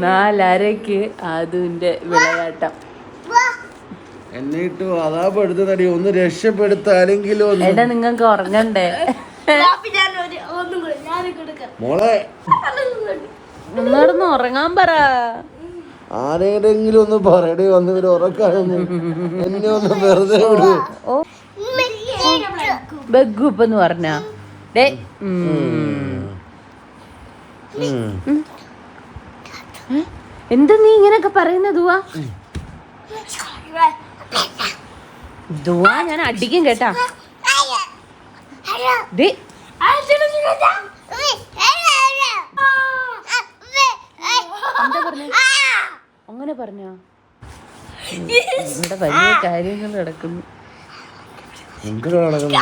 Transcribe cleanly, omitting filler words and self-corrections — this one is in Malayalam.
4:30 അതിന്റെ വിളയാട്ടം. എന്നിട്ട് അതാപ്പെടുത്തടി ഒന്ന് രക്ഷപ്പെടുത്താലെങ്കിലും എടാ നിങ്ങൾക്ക് ഉറങ്ങണ്ടേ മോളെ? ഒന്നോടൊന്ന് ഉറങ്ങാൻ പറ. ആരെങ്കിലും ഒന്ന് പറയടേ വന്ന് ഇവര് ഉറക്കാനൊന്നും. എന്നെ ഒന്ന് വെറുതെ വിടൂ. ബഗ്ഗുപ്പെന്ന് പറഞ്ഞ എന്താ നീ ഇങ്ങനൊക്കെ പറയുന്ന ദുവാ? ദുവാ ഞാൻ അടിക്കും കേട്ടാ. അങ്ങനെ പറഞ്ഞോ? ഇവിടെ വലിയ കാര്യങ്ങൾ നടക്കുന്നു. നടക്കുന്നു